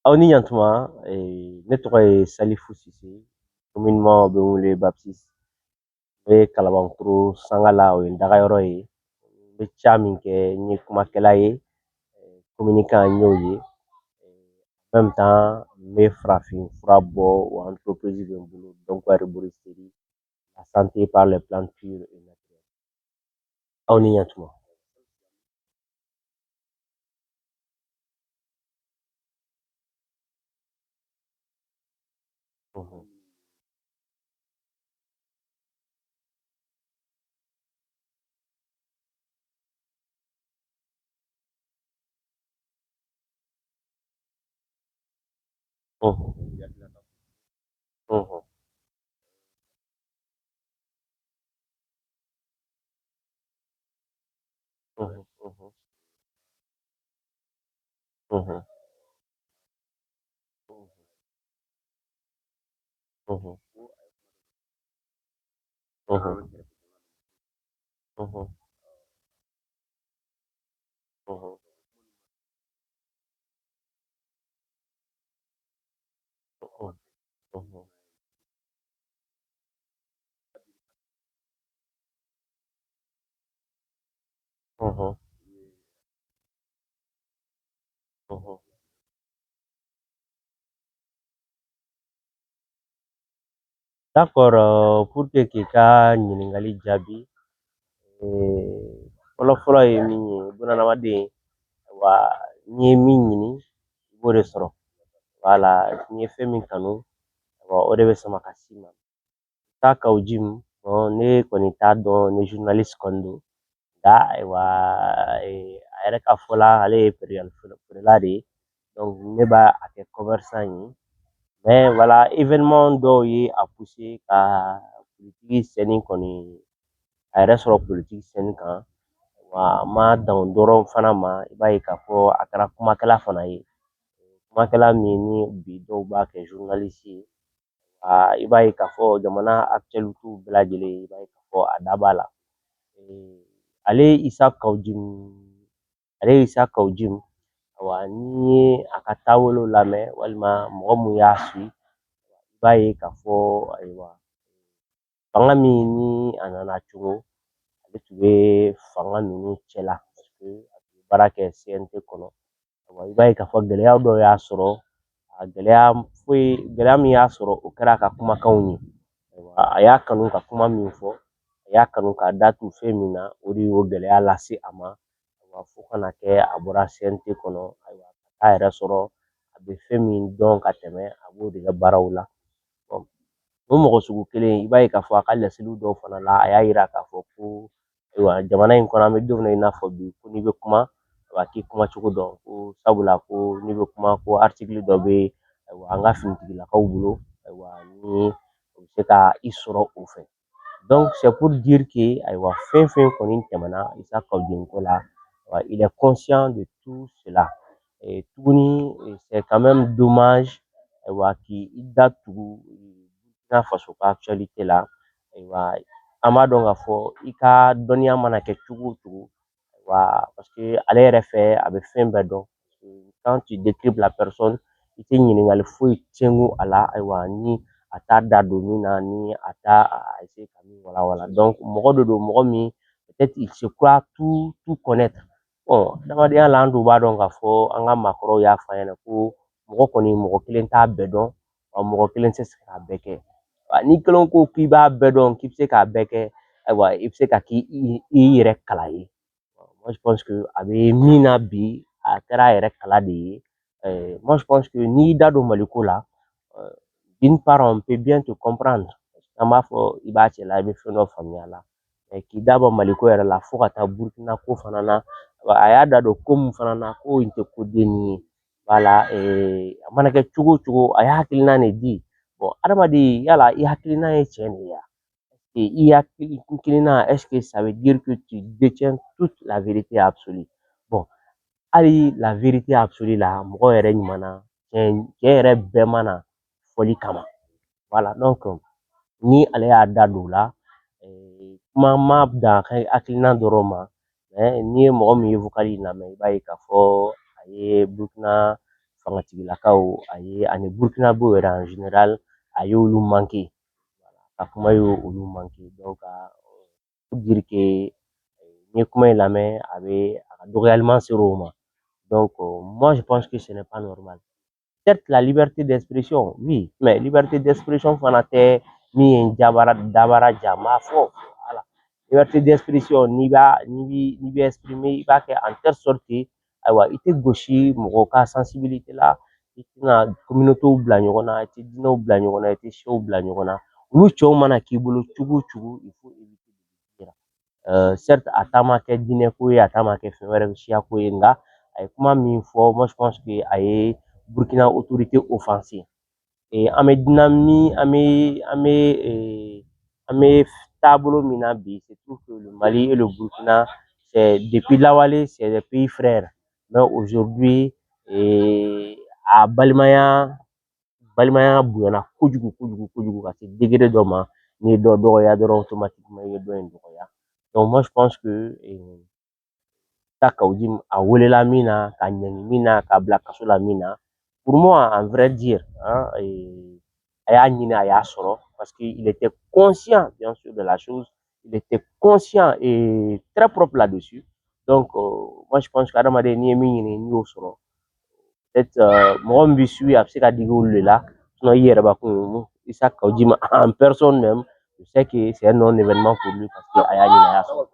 Aw ni ɲantuma ne tɔgɔ ye Salifu Sise communément u bɛ n wele Baptiste. N bɛ Kalabankɔrɔ sanga la o ye n dagayɔrɔ ye. N bɛ ca min kɛ n ye kumakɛla ye, communicant n y'o ye. En même temps n bɛ farafin fura bɔ wa entreprise bɛ n bolo donc herboristerie, la santé par les plantes pures et naturelles. Aw ni ɲantuma. Mhm, mhm, mhm, mhm, mhm, mhm, mhm, mhm, mhm, mhm, mhm, mhm, mhm, mhm. D'accord, pour que k'i ka ɲininkali jaabi, fɔlɔ-fɔlɔ ye min ye bunahadamaden wa n'i ye min ɲini i b'o de sɔrɔ. Wala, n'i ye fɛn min kanu o de bɛ sama ka s'i ma. Taa kaw Jim, ne kɔni t'a dɔn ni journaliste kɔni don nka ayiwa a yɛrɛ ka fɔ la ale ye feerekɛla de ye donc ne b'a a kɛ commerçant ye mais voilà événement dɔw ye a poussé ka politiki senni kɔni a yɛrɛ sɔrɔ politiki senni kan wa a ma dan o dɔrɔn fana ma i b'a ye k'a fɔ a kɛra kumakɛla fana ye kumakɛla min ni bi dɔw b'a kɛ journaliste ye i b'a ye k'a fɔ jamana actualité bɛɛ lajɛlen i b'a ye k'a fɔ a da b'a la ale Isa Kawujim ale Isa Kawujim n'i ye a ka taabolo lamɛn walima mɔgɔ mun y'a suit i b'a ye k'a fɔ ayiwa fanga min ni a nana cogo ale tun bɛ fanga ninnu cɛla parce que a tun bɛ baara kɛ CNT kɔnɔ i b'a ye k'a fɔ gɛlɛya dɔw y'a sɔrɔ a gɛlɛya min y'a sɔrɔ o kɛra a ka kumakanw ye a y'a kanu ka kuma min fɔ a y'a kanu ka da tu fɛn min na o de y'o gɛlɛya lase a ma fo kana kɛ a bɔra CNT kɔnɔ ayiwa ka taa yɛrɛ sɔrɔ a bɛ fɛn min dɔn ka tɛmɛ a b'o de kɛ baaraw la o mɔgɔ sugu kelen i b'a ye k'a fɔ a ka laseliw dɔw fana la a y'a yira k'a fɔ ko ayiwa jamana in kɔnɔ an bɛ don min na i n'a fɔ bi ko n'i bɛ kuma a k'i kuma cogo dɔn ko sabula ko n'i bɛ kuma ko article dɔ bɛ ayiwa an ka finitigilakaw bolo ayiwa ni o bɛ se ka i sɔrɔ o fɛ donc c'est pour dire que ayiwa fɛn fɛn kɔni tɛmɛna Isa Kawujim ko la il est conscient de tout cela tuguni c'est quand même dommage ayiwa k'i da tugu Burkina Faso ka actualité la ayiwa an b'a dɔn k'a fɔ i ka dɔnniya mana kɛ cogo o cogo parce que ale yɛrɛ fɛ a bɛ fɛn bɛɛ dɔn quand tu décryptes la personne i tɛ ɲininkali foyi cɛngu a la ayiwa ni a t'a da don min na ni a t'a essayer ka min walawala donc mɔgɔ de don mɔgɔ min peut-être il se croit tout connaître adamadenya la an dun b'a dɔn k'a fɔ an ka maakɔrɔw y'a fɔ an ɲɛna ko mɔgɔ kɔni mɔgɔ kelen t'a bɛɛ dɔn wa mɔgɔ kelen tɛ se k'a bɛɛ kɛ ni kelen ko k'i b'a bɛɛ dɔn k'i bɛ se k'a bɛɛ kɛ ayiwa i bɛ se ka k'i yɛrɛ kala ye moi je pense que a bɛ min na bi a kɛra a yɛrɛ kala de ye moi je pense que n'i y'i da don Maliko la d'une part on peut bien te comprendre an b'a fɔ i b'a cɛla i bɛ fɛn dɔ faamuya a la k'i da bɔ Maliko yɛrɛ la fo ka taa Burukina ko fana na a y'a da don ko min fana na ko in tɛ koden ye wala a mana kɛ cogo o cogo a ye hakilina de di adamaden yala i hakilina ye tiɲɛ de ye i hakilina est-ce que ça veut dire que tu détiens toute la vérité absolue bon hali la vérité absolue la mɔgɔ yɛrɛ ɲuman na tiɲɛ yɛrɛ bɛɛ mana fɔli kama voilà donc ni ale y'a da don o la kuma ma dan a ka hakilina dɔrɔn ma n'i ye mɔgɔ min ye vocal in lamɛn i b'a ye k'a fɔ a ye Burukina fangatigilakaw ani burkinabé yɛrɛ en général a y'olu manqué ka kuma ye olu manqué donc pour dire que ni ye kuma in lamɛn a ka dɔgɔyalima ser'o ma donc moi je pense que ce n'est pas normal. Certes, la liberté d'expression, oui, mais liberté d'expression fana tɛ min ye dabara jama fɔ. Voilà. Liberté d'expression n'i bɛ exprimer i b'a kɛ en telle sorte que ayiwa i tɛ gosi mɔgɔw ka sensibilité la, i tɛna communauté bila ɲɔgɔn na, i tɛ diinɛw bila ɲɔgɔn na, i tɛ sew bila ɲɔgɔn na. Olu cɛw mana k'i bolo cogo o cogo il faut éviter de dire. Certes, a ta ma kɛ diinɛko ye, a ta ma kɛ fɛn wɛrɛ siyako ye, nka a ye kuma min fɔ, moi je pense que a ye Burkina autorité offensée. Et an bɛ dunan min an bɛ taabolo min na bi, c'est tout que le Mali et le Burkina, c'est depuis lawale, c'est des pays frères. Mais aujourd'hui, a balimaya bonyana kojugu kojugu kojugu ka se degré dɔ ma, n'i ye dɔ dɔgɔya dɔrɔn automatiquement i ye dɔ in dɔgɔya. Donc moi je pense que Takawudim a welela min na, ka ɲɛni min na, ka bila kaso la min na, pour moi, en vrai dire, hein, a y'a ɲini a y'a sɔrɔ parce qu'il était conscient, bien sûr, de la chose. Il était conscient et très propre là-dessus. Donc, moi, je pense qu'adamaden n'i ye min ɲini n'i y'o sɔrɔ, peut-être mɔgɔ min b'i suit a bɛ se ka digi olu de la, sinon i yɛrɛ bakun Issa Kawudim en personne même, je sais que c'est un non-événement pour lui parce que a y'a ɲini a y'a sɔrɔ.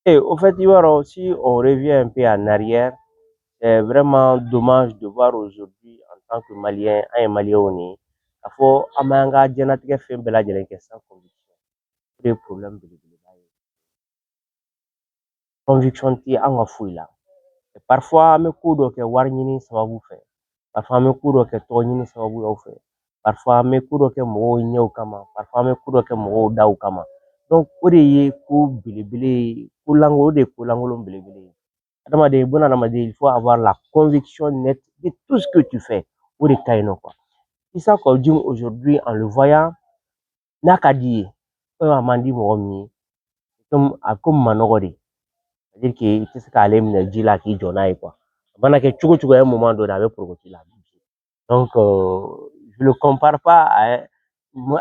Et au fait, si on revient un peu en arrière, c'est vraiment dommage de voir aujourd'hui en tant que Malien, un Malien on est, à fond, Amanga, Djanatika fait un bel sans conviction. Des problèmes de conviction qui est en là. Parfois, me coup de warnini sababu fait. Parfois, me coup de tonini sababu au fait. Parfois, me coup de mo nyau kama. Parfois, me coup de mo da kama. Donc, o de ye ko belebele, ko lango de ko langolo belebele. Adamaden, bon adamaden, il faut avoir la conviction nette de tout ce que tu fais. O de kaino quoi. Issa Kawudim aujourd'hui, en le voyant, n'a qu'à dire, Amandi Moromi, comme Manogori. C'est-à-dire qu'il tɛ se k'ale minɛ ji la k'i jɔ n'a ye quoi. A mana kɛ cogo cogo, à un moment donné, a bɛ porokoto la. Donc, je le compare pas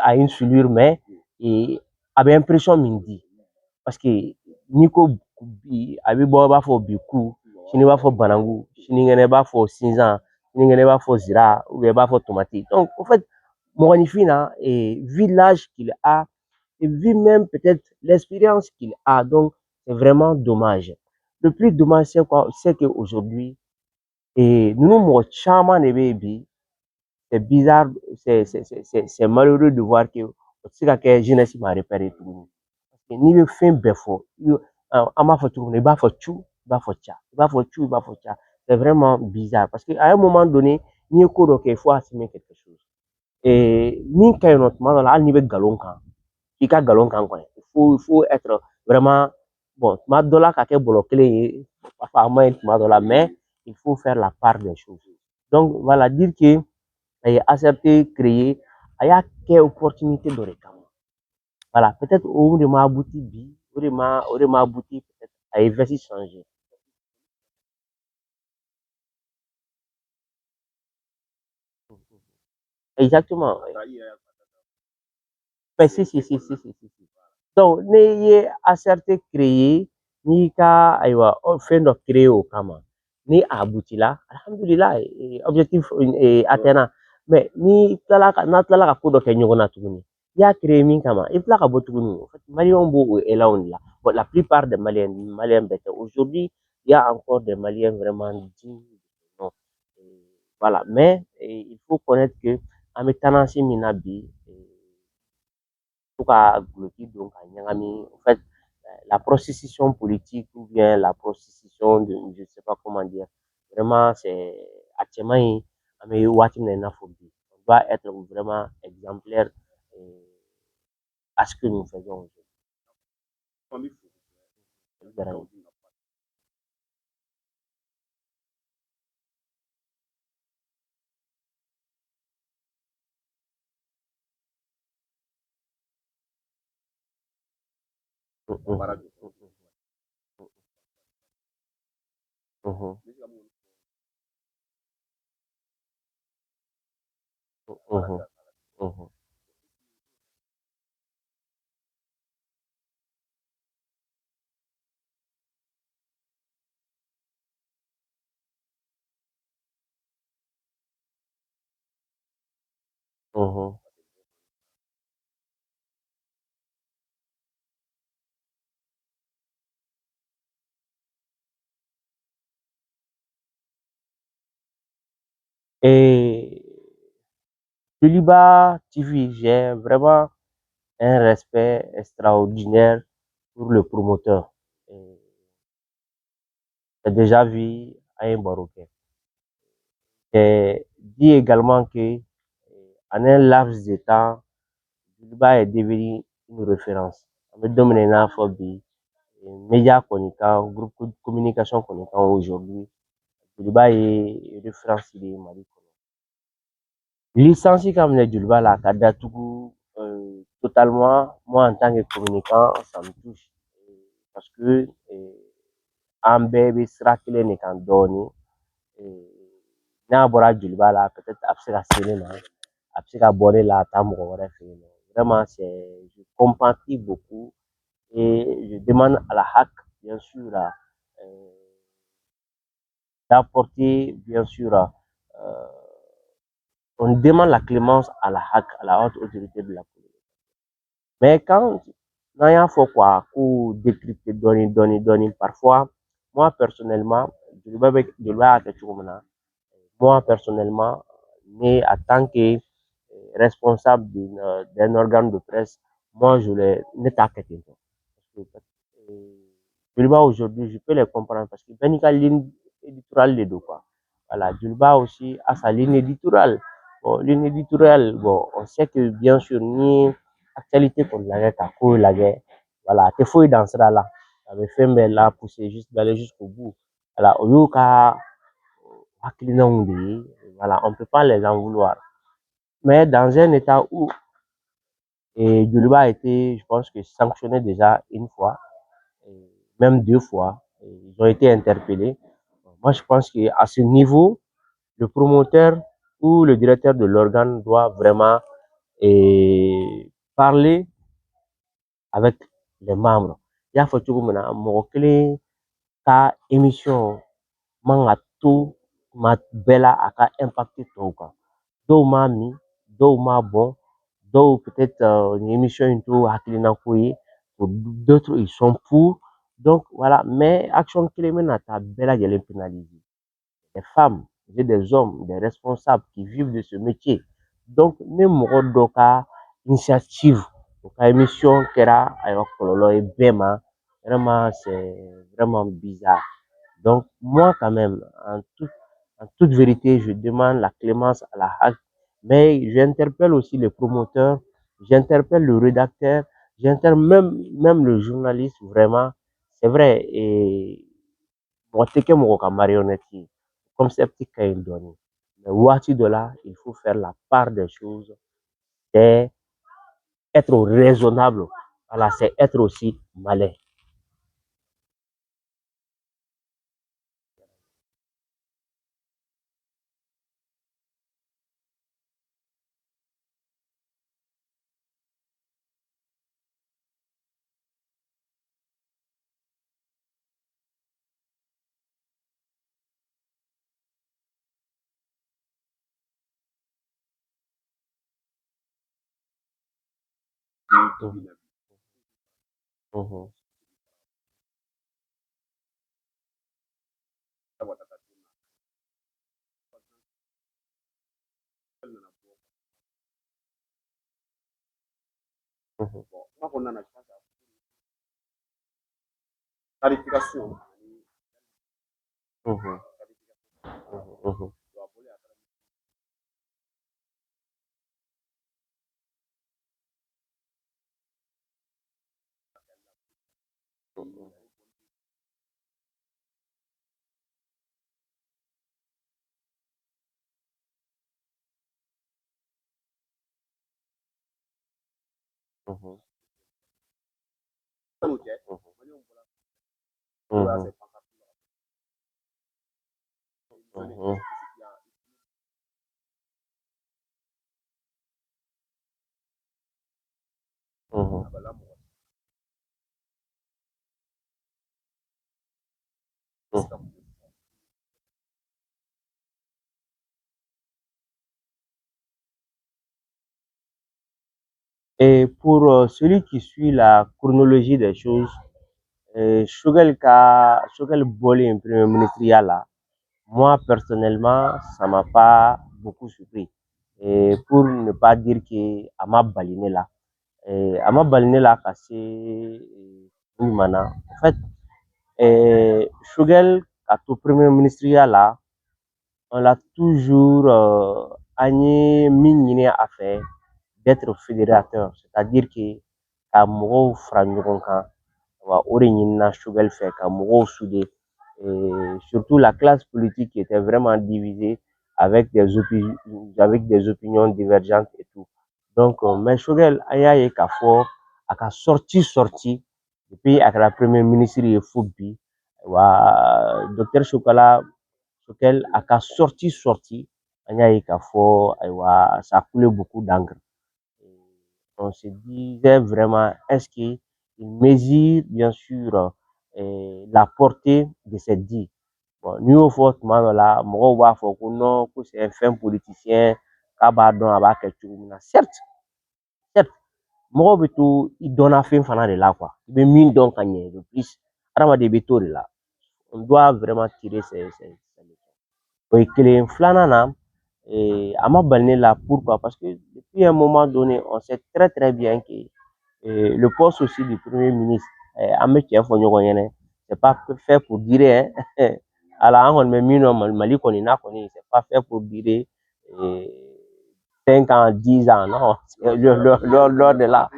à une soulure, mais a bɛ impression min di. Parce que n'i ko bi, a bɛ bɔ i b'a fɔ bi ku, sini i b'a fɔ banangu, sinikɛnɛ i b'a fɔ sinzan, sinikɛnɛ i b'a fɔ zira, ou bien i b'a fɔ tomate. Donc, en fait, mɔgɔninfin na, vu l'âge qu'il a, et vu même peut-être l'expérience qu'il a, donc c'est vraiment dommage. Le plus dommage, c'est quoi? C'est qu'aujourd'hui, nous, c'est bizarre, c'est malheureux de voir que c'est que jeunesse m'a repéré tout. Parce que ni le fin befo, ama fait tout, il va faire tout, il va faire ça, il va faire tout, il va faire ça. C'est vraiment bizarre parce qu'à un moment donné, ni il faut assumer quelque chose. Et ni quand notre mal là, niveau galon quand, il a galon quand quoi. Il faut être vraiment bon. Ma dollar kake bloqué, parfois ma dollar, mais il faut faire la part des choses. Donc voilà, dire que accepter, créer, il y a quelle opportunité de réclamer. Voilà, peut-être au de ma abouti bi, au de ma abouti peut-être à investir changer. Exactement. Mais si. Donc, ni accepter, créer, ni ka aywa fɛn dɔ créer o kama. Ni a abouti la, alhamdulillah, objectif atteint. Mais ni n'a tilala ka ko dɔ kɛ ɲɔgɔn na tuguni. I y'a créer min kama, i tila ka bɔ tuguni. En fait, Maliens b'o élan de la. Bon, la plupart des Maliens bɛɛ tɛ. Aujourd'hui, il y a encore des Maliens vraiment dignes de ce nom. Voilà. Mais il faut connaître que en mettant Minabi, tout cas, donc, en fait, la prostitution politique ou bien la prostitution de, je ne sais pas comment dire, vraiment, c'est actuellement, on doit être vraiment exemplaire à ce que nous faisons aujourd'hui. Mhm, mhm, mhm, mhm. Et Deliba TV, j'ai vraiment un respect extraordinaire pour le promoteur. J'ai déjà vu à un Marocain. J'ai dit également que en un laps de temps, Deliba est devenu une référence. On me donne un info média connectant, groupe de communication connectant aujourd'hui. Deliba est référence il Mali. Licencié comme les Deliba là, Kadatougou, totalement, moi en tant que communicant, ça me touche. Parce que an bɛɛ bɛ sira kelen de kan dɔɔnin n'a bɔra joliba la peut-être a bɛ se ka se ne ma a bɛ se ka bɔ ne la a taa mɔgɔ wɛrɛ fɛ yen nɔ vraiment c'est je compatis beaucoup et je demande à la HAC bien sûr d'apporter bien sûr on demande la clémence à la HAC à la haute autorité de la police mais quand n'an y'a fɔ quoi k'u décrypter dɔɔnin parfois moi personnellement joliba y'a kɛ cogo min na moi, personnellement, né en tant que responsable d'un organe de presse, moi, je l'ai ne t'a fait Julba aujourd'hui, je peux les comprendre parce que Benika ligne éditoriale les deux quoi. Voilà, Julba aussi a sa ligne éditoriale. Bon, ligne éditoriale, bon, on sait que bien sûr, ni actualité pour la guerre, la guerre, voilà, t'es fouille dans ce là. Avec fait mais là, pousser juste d'aller jusqu'au bout. Voilà, au lieu qu'à voilà, on ne peut pas les en vouloir. Mais dans un état où Djoliba a été, je pense que sanctionné déjà une fois, même deux fois, ils ont été interpellés. Moi, je pense qu'à ce niveau, le promoteur ou le directeur de l'organe doit vraiment parler avec les membres. Il y a photo comme mon clé, ta émission, manga tout, ma bella a impacté tout. Dɔw m'a min dɔw m'a bɔn dɔw peut-être une émission in to hakilina ko ye d'autres ils sont pour donc voilà mais action kelen bɛna ta bɛɛ lajɛlen pénaliser des femmes et des hommes des responsables qui vivent de ce métier donc ni mɔgɔ dɔ ka initiative o ka émission kɛra ayiwa kɔlɔlɔ ye bɛɛ ma vraiment c'est vraiment bizarre donc moi quand même en toute vérité, je demande la clémence à la HAC, mais j'interpelle aussi les promoteurs, j'interpelle le rédacteur, j'interpelle même le journaliste, vraiment. C'est vrai, et moi, c'est que mon marionnette, comme c'est petit qu'il donne. Mais voici de là, il faut faire la part des choses, c'est être raisonnable. Voilà, c'est être aussi malin. Mhm, mhm, Mhm. Mhm. Mhm. Mhm. Mhm. Mhm. Mhm. Mhm. Mhm. Et pour celui qui suit la chronologie des choses, Choguel Bolé, premier ministre, là, moi personnellement, ça m'a pas beaucoup surpris. Et pour ne pas dire que Ama Baliné là, Ama Baliné là, cassé Mana. En fait, Choguel, à tout premier ministre là, on l'a toujours mis à faire d'être fédérateur, c'est-à-dire que ka mɔgɔw fara ɲɔgɔn kan wa o de ɲinina Choguel fɛ ka mɔgɔw souder surtout la classe politique qui était vraiment divisée avec des opinions divergentes et tout. Donc mais Choguel an y'a ye k'a fɔ a ka sorti depuis a kɛra premier ministre ye fo bi wa docteur Choguel a ka sorti an y'a ye k'a fɔ ayiwa ça a coulé beaucoup d'encre. On se disait vraiment, est-ce qu'il mesure bien sûr la portée de cette dits. Bon, n'i y'o fɔ tuma dɔ la mɔgɔw b'a fɔ ko non ko c'est un fin politicien k'a b'a dɔn a b'a kɛ cogo min na certes mɔgɔw bɛ to i dɔnna fɛn fana de la quoi i bɛ min dɔn ka ɲɛ de plus adamaden i bɛ to de la on doit vraiment tirer ces o ye kelen filanan na a ma bali ne la pourquoi parce que depuis un moment donné on sait très bien que le poste aussi du premier ministre an bɛ cɛ fɔ ɲɔgɔn ɲɛna c'est pas fait pour durer hein ala an kɔni bɛ min dɔn mali kɔni na kɔni c'est pas fait pour durer 5 ans 10 ans non lors de là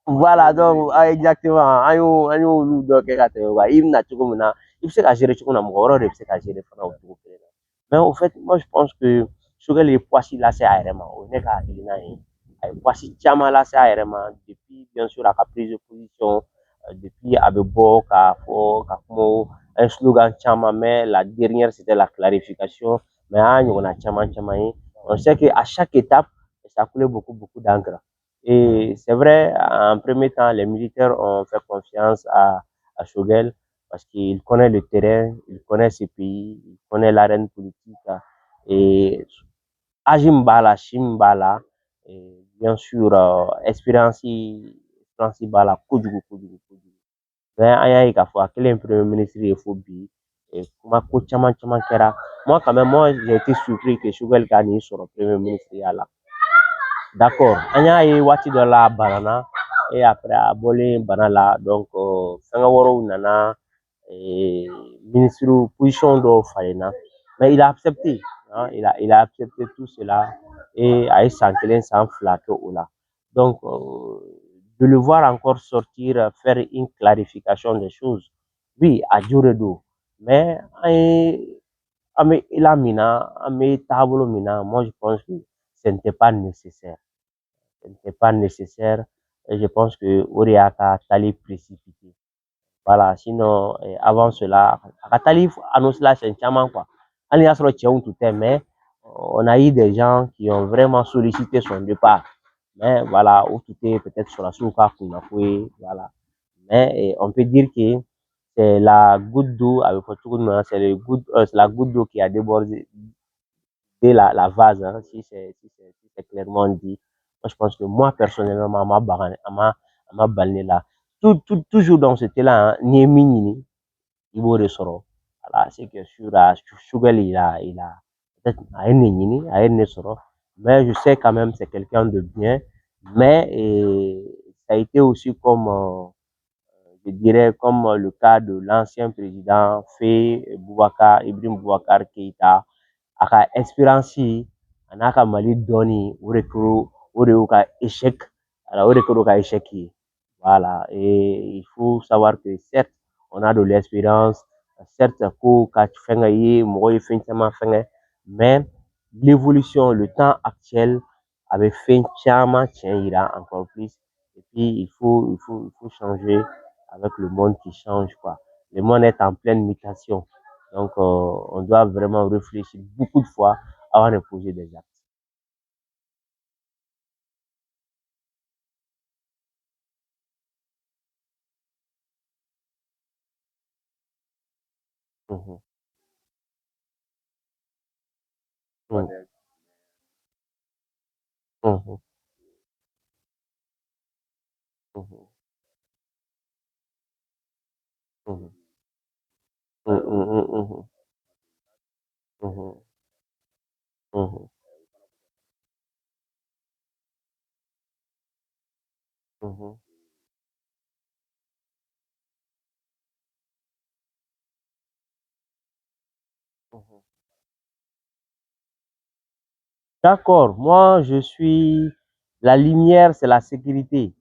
voilà donc exactement an y'olu dɔ kɛ ka tɛmɛ wa i bɛna cogo min na i bɛ se ka gérer cogo min na mɔgɔ wɛrɛw de bɛ se ka gérer fana o cogo kelen na mais au fait moi je pense que Choguel ye poisi lase a yɛrɛ ma o ye ne ka hakilina ye a ye poisi caman lase a yɛrɛ ma depuis bien sûr a ka prise de position depuis a bɛ bɔ k'a fɔ ka kuma un slogan caman mais la dernière c'était la clarification mais an y'a ɲɔgɔnna caman ye on sait que à chaque étape ça coulait beaucoup d'encre. Et c'est vrai, en premier temps, les militaires ont fait confiance à Choguel parce qu'il connaît le terrain, il connaît ce pays, il connaît l'arène politique. Et Ajim Bala, Shim Bala, et bien sûr, Espérance Bala, Kojugu. Mais an y'a ye k'a fɔ a kelen premier ministre ye fo bi kuma ko caman kɛra moi quand même moi j'ai été surpris que Choguel ka nin sɔrɔ premier ministre ya la d'accord an y'a ye waati dɔ la a banana et après a bɔlen bana la donc fɛngɛ wɛrɛw nana ministre position dɔw falenna mais il a accepté hein, il a accepté tout cela et a ye san kelen san fila kɛ o la donc de le voir encore sortir faire une clarification des choses oui a jo de don mais an bɛ la min na an bɛ taabolo min na moi je pense que ce n'était pas nécessaire. Ce n'était pas nécessaire. Et je pense que Oriaka Tali précipité. Voilà, sinon, avant cela, Akatali annonce là, c'est un chaman, quoi. On y a sur le tout est, mais on a eu des gens qui ont vraiment sollicité son départ. Mais voilà, où tout est peut-être sur la souka, voilà. Mais on peut dire que c'est la goutte d'eau, avec c'est la goutte d'eau qui a débordé la vase, hein, si c'est clairement dit. Moi, je pense que moi, personnellement, ma balné là. Toujours dans ce là, ni mini, il vaut le soro. Voilà, c'est que sur la Choguel, peut-être, à un soro. Mais je sais quand même, c'est quelqu'un de bien. Mais ça a été aussi comme, je dirais, comme le cas de l'ancien président Fé Boubacar, Ibrahim Boubacar Keïta, à ka expérience a n'a ka Mali dɔnni o de y'u ka échec voilà o de kɛra u ka échec ye voilà et il faut savoir que certes on a de l'expérience certes ko ka fɛngɛ ye mɔgɔ ye fɛn caman fɛngɛ mais l'évolution le temps actuel a bɛ fɛn caman tiɲɛ yira encore plus et puis il faut changer avec le monde qui change quoi le monde est en pleine mutation donc, on doit vraiment réfléchir beaucoup de fois avant de poser des actes. Mhm, mhm, mhm, mhm, mhm, mhm, mhm, mhm, mhm, mhm, mhm. D'accord, moi je suis la lumière, c'est la sécurité.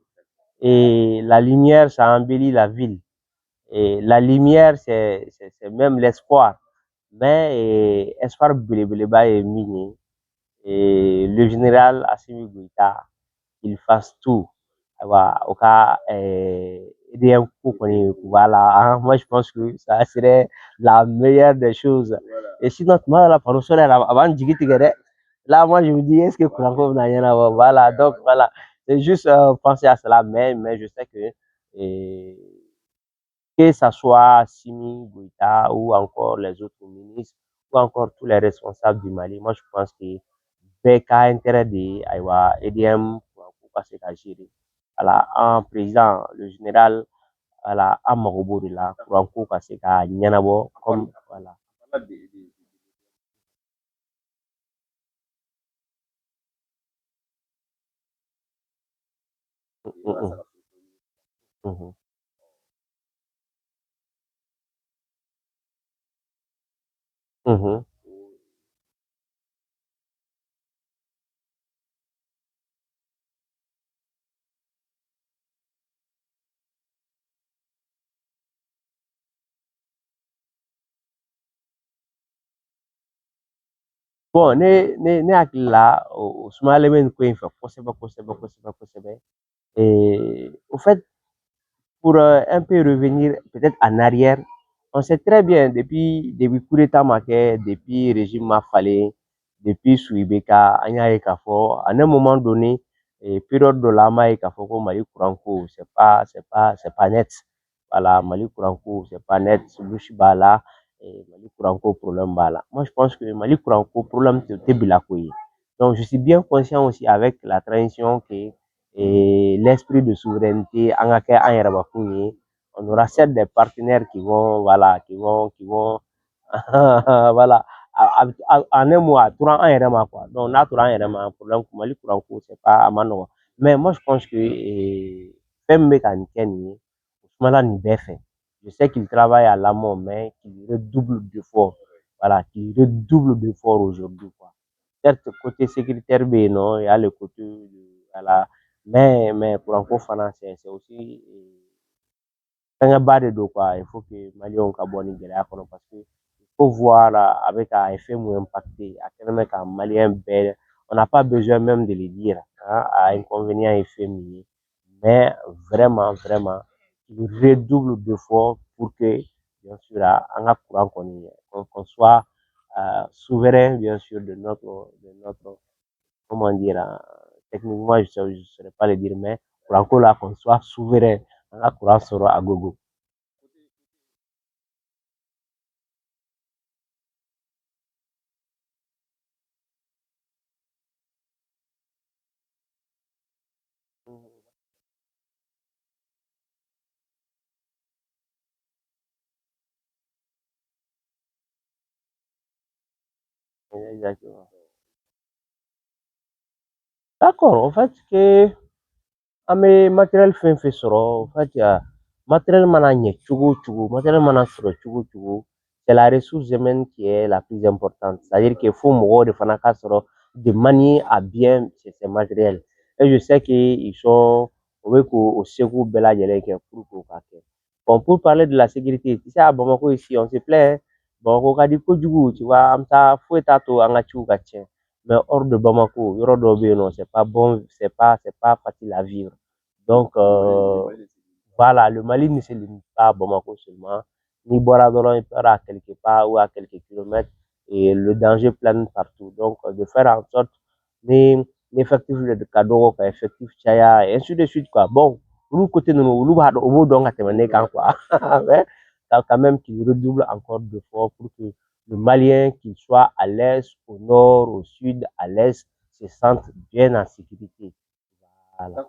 Et la lumière, ça embellit la ville. Et la lumière, c'est même l'espoir. Mais espoir belebeleba est mini. Et le général Assimi Goïta, il fasse tout. Au cas, EDM voilà, hein. Moi, je pense que ça serait la meilleure des choses. Et sinon, moi, la parole avant de dire, là, moi, je me dis, est-ce que Franco n'a rien à voir? Voilà, donc voilà. C'est juste penser à cela, mais je sais que ça soit Simi Goïta ou encore les autres ministres ou encore tous les responsables du Mali, moi, je pense que bɛɛ ka intérêt de ye ayiwa EDM ko ka se ka gérer wala an président le général wala an mago b'o de la kuran ko ka se ka ɲɛnabɔ comme voilà. Mhm. Mhm. Bon ne hakili la o sumayalen bɛ nin ko in fɛ kosɛbɛ kosɛbɛ kosɛbɛ kosɛbɛ au fait pour un peu revenir peut-être en arrière, on sait très bien depuis coup d'État marqué, depuis régime Mafale, depuis Souibeka, an y'a ye k'a fɔ, à un moment donné, période dɔ la, an b'a ye k'a fɔ ko Mali courant ko, c'est pas net. Voilà, Mali courant ko, c'est pas net, Luchi b'a la, Mali courant ko problème b'a la. Moi, je pense que Mali courant ko problème tɛ Bilako ye. Donc, je suis bien conscient aussi avec la transition que et l'esprit de souveraineté an ka kɛ an yɛrɛbakun ye on aura certes des partenaires qui vont voilà qui vont voilà en un mot a tora an yɛrɛ ma quoi donc n'a tora an yɛrɛ ma problème mali courant ko c'est pas a ma nɔgɔn mais moi je pense que fɛn min bɛ ka nin kɛ nin ye o sumala nin bɛɛ fɛ je sais qu'il travaille à l'amont mais qu'il redouble d'efforts voilà qu'il redouble d'efforts aujourd'hui quoi certes côté sécuritaire bɛ yen nɔ il y a le côté voilà mais kuranko fana c'est aussi fɛngɛba de don quoi il faut que maliyɛnw ka bɔ nin gɛlɛya kɔnɔ parce que il faut voir a bɛ ka a ye fɛn mun impacté a kɛlen bɛ ka maliyɛn bɛɛ on n'a pas besoin même de le dire hein, a inconvénient ye fɛn min ye mais vraiment vraiment il redouble d'efforts pour que bien sûr an ka kuran kɔni qu'on soit souverain bien sûr de notre comment dire, techniquement, je ne saurais pas le dire, mais pour encore là, qu'on soit souverain, on a courant sera à gogo. Exactement. D'accord, en fait, que an bɛ matériel fɛn fɛn sɔrɔ en fait matériel mana ɲɛ cogo o cogo matériel mana sɔrɔ cogo o cogo c'est la ressource humaine qui est la plus importante c'est à dire que fo mɔgɔw de fana ka sɔrɔ de manier à bien ces matériels et je sais que ils sont u bɛ k'o seko bɛɛ lajɛlen kɛ pour k'o ka kɛ bon pour parler de la sécurité tu sais à Bamako ici on se plaît Bamako ka di kojugu tu vois an bɛ taa foyi t'a to an ka ciw ka tiɲɛ mais hors de Bamako yɔrɔ dɔw bɛ yen nɔ c'est pas bon c'est pas facile à vivre donc voilà le Mali ne se limite pas à Bamako seulement n'i bɔra dɔrɔn i taara quelque part ou à quelques kilomètres et le danger plane partout donc de faire en sorte ni effectif de ka dɔgɔ ka effectif caya et ainsi de suite quoi bon olu côté ninnu olu b'a dɔn o b'o dɔn ka tɛmɛ ne kan quoi mais quand même qu'il redouble encore d'efforts pour que le Malien qu'il soit à l'est, au nord, au sud, à l'est, se sente bien en sécurité. Voilà.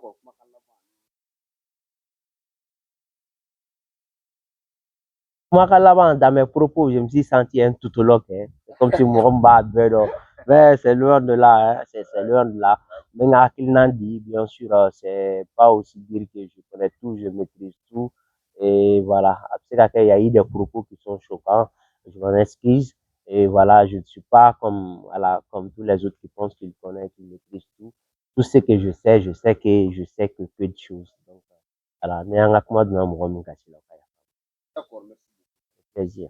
Kumakan laban dans mes propos, je me suis senti un toutologue, hein. C'est comme si mɔgɔ min b'a bɛɛ dɔn. Mais c'est loin de là, hein. C'est loin de là. Mais n ka hakilina di, bien sûr, c'est pas aussi dire que je connais tout, je maîtrise tout. Et voilà. A bɛ se ka kɛ, il y a eu des propos qui sont choquants. Je m'en excuse. Et voilà, je ne suis pas comme, voilà, comme tous les autres qui pensent qu'ils connaissent, qu'ils maîtrisent tout. Tout ce que je sais que peu de choses. Donc, voilà. Mais an ka kuma donna mɔgɔ min kasi la, plaisir.